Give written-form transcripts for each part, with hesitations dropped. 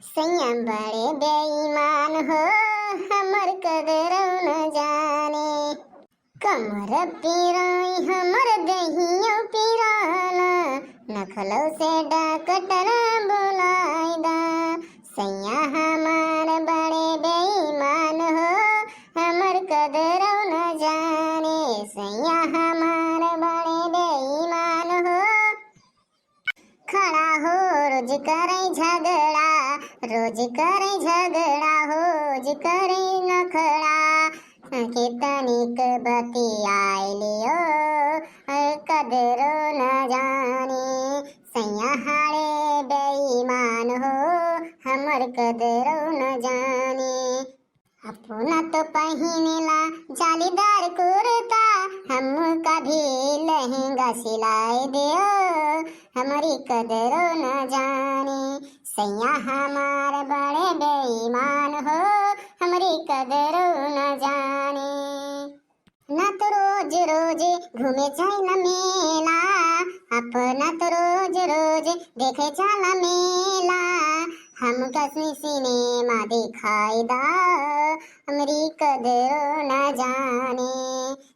सैया बड़े बेईमान हो, हमर कदर न जाने। कमर पिरोई हमर दहियो पिराना, नखलो से डॉक्टर बुलाई दा। सैया हमार बड़े बेईमान हो, हमर कदर न जाने। सैया हमार बड़े बेईमान हो। खड़ा हो रोज करे झगड़ा, रोज करे झगड़ा, रोज करे नखड़ा। के तनिक बतियाय लियो, कदरो न जाने। सैया हारे बेईमान हो, हमर कदरो न जाने। अपना तो पहिनेला जालीदार कुर्ता, हम कभी लहंगा सिलाई दियो, हमारी कदरो न जाने। सैया हमार बड़े बेईमान हो, हमारी कदरो न जाने। न तो रोज रोज घूमे जाए मेला, अपना तो रोज रोज देखे जाला मेला। हम कसमी सिनेमा दिखाई दा, हमारी कदरो न जाने।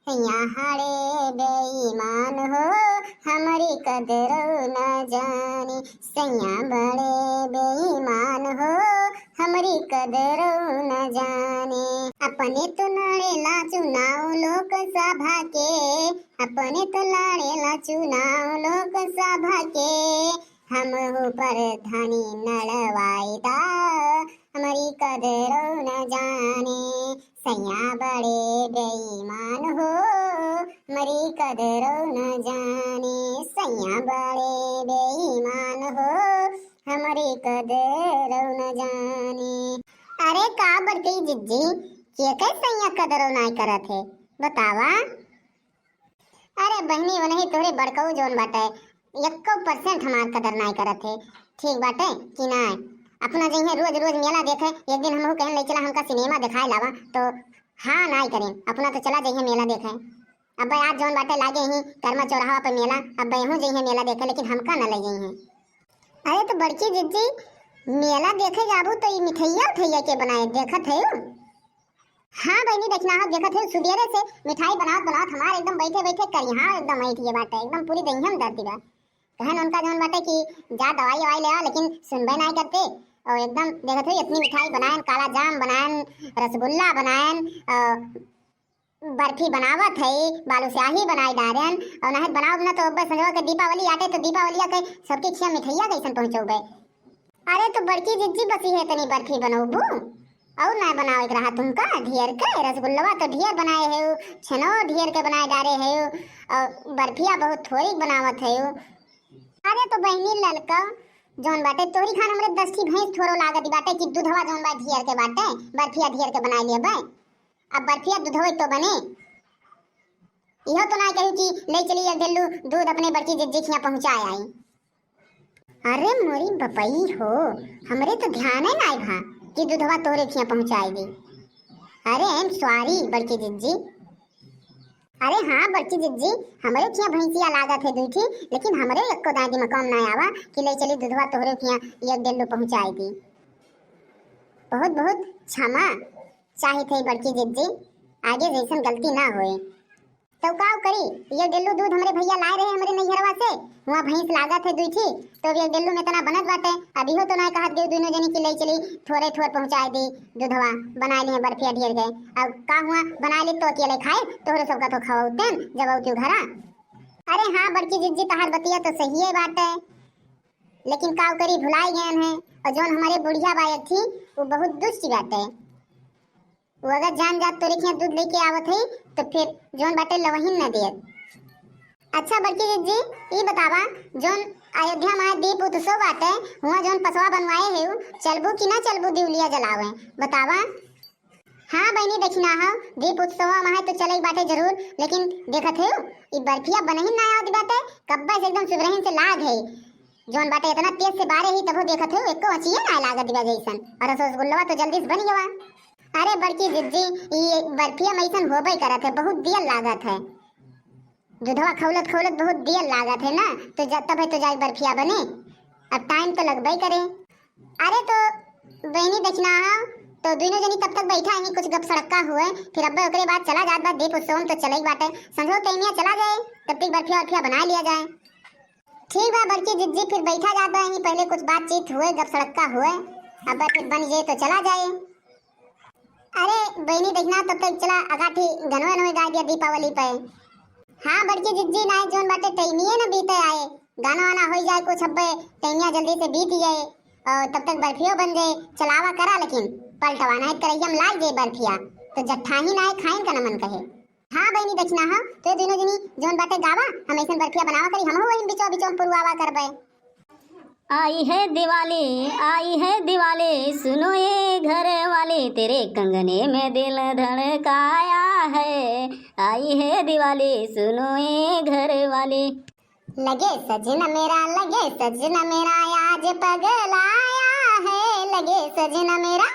यहाँ बेईमान हो, हमारी कदरो न जाने। सैया बड़े बेईमान हो, हमारी कदरो न जाने। अपने तो लड़ेला चुनाव लोकसभा के, अपने तो लड़ेला चुनाव लोकसभा के। हम ऊपर धनी नड़वाईदा, हमारी कदरो न जाने। सैया बड़े बेईमान हो, हमारी कदरो न जाने। सैया बड़े बेईमान हो, हमारी कदरो न जाने। अरे का बड़की जिज्जी के सैया कदरो नहीं करत है बतावा। अरे बहनी वही तोरे बड़कऊ जोन बाटे 1% हमार कदर नहीं करत है। ठीक बाटे कि नहीं? अपना जइहे रोज रोज मेला देखे, एक दिन हमहू कहन ले चला हमका सिनेमा दिखाए लावा, तो हाँ नहीं करें। अपना तो चला जइहे मेला देखे। अब आज जोन बाटे लागे ही कर्मा चौराहा पे मेला, अब यहूँ जइहे मेला देखे, लेकिन हमका न ले जइहे। अरे तो बड़की जिज्जी मेला देखे जाबू तो ये मिठाइया उठैया के बनाए देखत है? हाँ बहनी देखना हो देखत है, सुबेरे से मिठाई बनावत बनावत हमारे एकदम बैठे बैठे करिहा एकदम ऐठिए बाटे, एकदम पूरी दहियम दर्दी बा। कहन उनका जोन बाटे कि जा दवाई ववाई ले आ, लेकिन सुनबे नहीं करते। और एकदम देखत है इतनी मिठाई बनाएन, काला जाम बनाएन, रसगुल्ला बनाएन, बर्फी बनावत है, बालूशाही बनाई डारेन। और नहीं बनाओ ना तो बस संजवा के दीपावली आटे तो दीपावलिया के सबके खिया मिठाइया कैसन पहुंचोबे। अरे तो बड़की जिज्जी बसी है तनी बर्फी बनोबू और ना बनाओ रहा तुमका ढेर के। रसगुल्लवा तो ढेर बनाए है, छनो ढेर के बनाए डारे है, और बर्फिया बहुत थोड़ी बनावत है। अरे तो बहनी ललका जोन बाटे तोरी खान हमरे 10 की भैंस थोरो लागत बाटे कि दूधवा जोन बा ढेर के बाटे, बर्फिया ढेर के बनाए लिए बे। अब बर्फिया दूधवा तो बने, इहो तो ना कही कि ले चली दिल्लू दूध अपने बड़की जिज्जी खिया पहुंचाए आई। अरे मोरी बपई हो, हमरे तो ध्यान है ना भा कि दूधवा तोरे खिया पहुंचाएगी। अरे आई एम सॉरी बड़की जिज्जी। अरे हाँ बड़की जिज्जी, हमरे खिया भैंसिया लागत है दूठी, लेकिन हमरे एको दादी मकाम ना आवा कि ले चली दूधवा तोरे खिया एक डेल्लू पहुंचाएगी। बहुत बहुत क्षमा चाहे थे बड़की जिज्जी, आगे जैसन गलती ना होए। तो का करी, ये डेल्लू दूध हमरे भैया लाए रहे हमरे नैहरवा से, वहाँ भैंस लागत है दूठी, तो ये डेल्लू में तना बनत बाटे। अभी हो तो ना कहत दे दोनों जनी की ले चली थोड़े थोड़ पहुंचाए दी दूधवा, बना लिए बर्फिया ढेर गए। अब का हुआ बना ली तो अकेले खाए, तोहरे सबका तो खवाउतेन जब औती घरा। अरे हाँ बड़की जिज्जी तहार बतिया तो सही है बात है, लेकिन का करी भुलाई गए हैं। और जोन हमारे बुढ़िया बायक थी वो बहुत दुष्ट बात है, वो अगर जान जात तोरे खिया दूध लेके आवत है तो फिर जोन बाटे लवहीन न दियत। अच्छा बड़की जिज्जी ये बतावा, जोन अयोध्या में दीप उत्सव बाटे हुआ जोन पसवा बनवाए है चलबू कि ना चलबू दिवलिया जलावे बतावा। हाँ बहनी देखना हो दीप उत्सव में तो चले बाटे जरूर, लेकिन देखत है ये बर्फिया बनही ना आवत बाटे, कब्बा से एकदम सुबरहीन से लाग है जोन बाटे इतना तेज से बारे ही तबो देखत है एको अचिए ना लागत दिवा जैसन। और रसगुल्ला तो जल्दी से बन गवा। अरे बड़की जिज्जी ये बर्फिया मैसन होबे करत है, बहुत दियल लागत है, दूधवा खौलत खौलत बहुत दियल लागत है ना, तो जब तब है तो जाई बर्फिया बने, अब टाइम तो लगबे करे। अरे तो बहनी देखना तो दोनों जनी तब तक बैठा ही कुछ गप सड़क्का हुए, फिर अब्बे ओकरे बाद चला जात बा दीप उत्सव तो चलई बाटे, संजो तैमिया चला जाए तब तक बर्फिया वर्फिया बना लिया जाए। ठीक बा बड़की जिज्जी, फिर बैठा जात बा ही, पहले कुछ बातचीत हुए गप सड़क्का हुए, अब्बा फिर बन जाए तो चला जाए। अरे बहनी देखना तब तक चला अगाठी गनवा नवे गा दिया दीपावली पे। हाँ बड़की जिज्जी ना जोन बाटे तैमिये न बीते आए, गाना वाना हो जाए कुछ अब्बे तैमिया जल्दी से बीत जाए और तब तक बर्फियो बन जाए, चलावा करा लेकिन पलटवाना है करैया में लाग जाए बर्फिया तो जट्ठा ही ना है खाइन का न मन कहे। हाँ बहनी दक्षिणा हाँ तो दोनों जनी जोन बाटे गावा हम ऐसे बर्फिया बनावा करी, हम वही बिचो बिचो पुरवावा करबे। आई है दिवाली सुनो ये घर वाले, तेरे कंगने में दिल धड़काया है। आई है दिवाली सुनो ये घर वाले। लगे सजना मेरा आज पगलाया है, लगे सजना मेरा।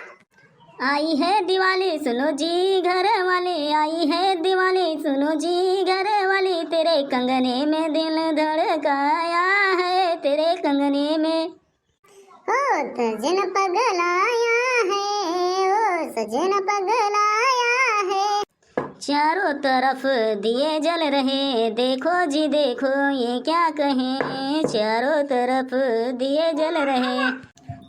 आई है दिवाली सुनो जी घर वाले, आई है दिवाली सुनो जी घर वाले, तेरे कंगने में दिल धड़काया है, तेरे कंगने में। ओ सजन पगलाया है, ओ सजन पगलाया है। चारों तरफ दिए जल रहे, देखो जी देखो ये क्या कहें, चारों तरफ दिए जल रहे।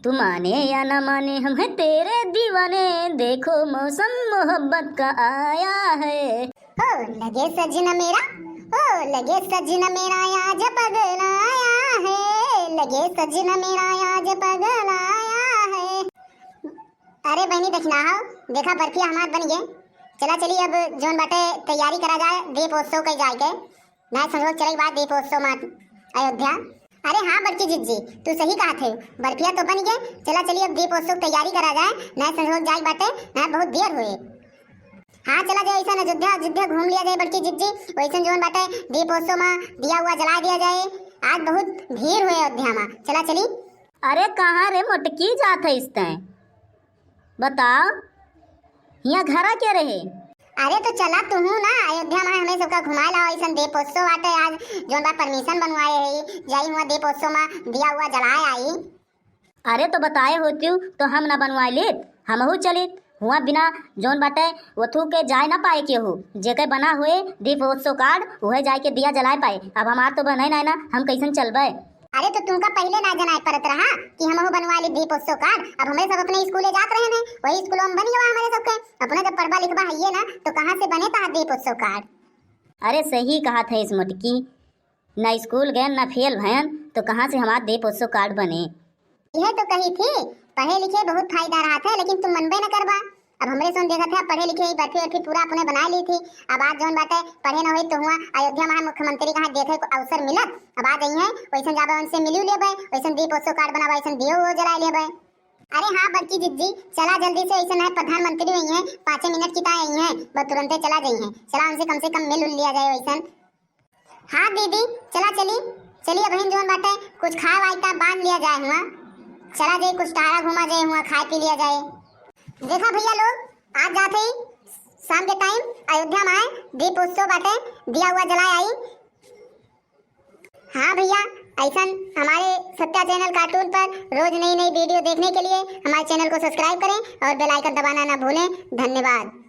तू माने या न माने हम हैं तेरे दीवाने, देखो मौसम मोहब्बत का आया है। ओ लगे सजना मेरा, ओ लगे सजना मेरा आज पगलाया है, लगे सजना मेरा आज पगलाया है। अरे बहनी देखना देखा बर्फिया हमार बन गए, चला चली अब जोन बाटे तैयारी करा जाए दीपोत्सव के जाए के ना संयोग चले बात दीपोत्सव में अयोध्या। अरे हाँ बड़की जिज्जी तू सही कहा थे, बर्फिया तो बन गए, चला चलिए अब दीपोत्सव तैयारी करा जाए ना संयोग जाए बाटे ना बहुत देर हुए। हाँ चला जाए ऐसा अयोध्या घूम लिया जाए बड़की जिज्जी, वैसे जोन बाटे दीपोत्सव में दिया हुआ जला दिया जाए, आज बहुत भीड़ हुए अयोध्या में, चला चली। अरे कहाँ रे मोटकी जात है इस तय बताओ, यहाँ घरा क्या रहे। अरे तो चला तू ना अयोध्या में हमें सबका घुमा ला, ऐसा दीपोत्सव आटे आज जोन बात परमिशन बनवाए है जाई हुआ दीपोत्सव में दिया हुआ जलाए आई। अरे तो बताए होती तो हम ना बनवाए लेत, हमहू चलित हुआ बिना जोन बाटे वथू के जाए ना पाए के हो, जेके बना हुए दीपोत्सव कार्ड वह जाए के दिया जलाए पाए, अब हमार तो बने ना हम कैसन चलबे। अरे तो तुमका पहले ना जनाए परत रहा कि हम बनवा ली दीपोत्सव कार्ड, अब हमें सब अपने स्कूले जात रहे हैं, वही स्कूलों में बन गया हमारे सबके, अपने जब पढ़वा लिखवा है ना तो कहाँ से बने था दीपोत्सव कार्ड। अरे सही कहा था इस मोटकी, ना स्कूल गए ना फेल भयन तो कहाँ से हमारा दीपोत्सव कार्ड बने। यह तो कही थी पढ़े लिखे बहुत फायदा रहा था, लेकिन तुम मनबे न करवा। अब हमरे सुन देखा था पढ़े लिखे बर्फी वर्फी पूरा अपने बना ली थी, अब आज जोन बाटे पढ़े न हुई तो हुआ अयोध्या में मुख्यमंत्री कहाँ देखे को अवसर मिलत, अब आ गई है वैसे जाबे उनसे मिलू लेबे, वैसे दीपोत्सव कार्ड बनावा वैसे दियो वो जला लेबे। अरे हाँ बड़की जिज्जी चला जल्दी से, ऐसा है प्रधानमंत्री हुई है 5 मिनट की आई है बस तुरंत चला गई है, चला उनसे कम से कम मिल लिया जाए वैसा। हाँ दीदी चला चलिए बहन जोन बाटे कुछ खा वाइता बांध लिया जाए हुआ, चला जाए कुछ टहरा घुमा जाए हुआ खा पी लिया जाए। देखा भैया लोग आज जाते ही शाम के टाइम अयोध्या में आए दीपोत्सव बाटे दिया हुआ जलाए आई। हाँ भैया ऐसा हमारे सत्या चैनल कार्टून पर रोज नई वीडियो देखने के लिए हमारे चैनल को सब्सक्राइब करें और बेल आइकन दबाना ना भूलें। धन्यवाद।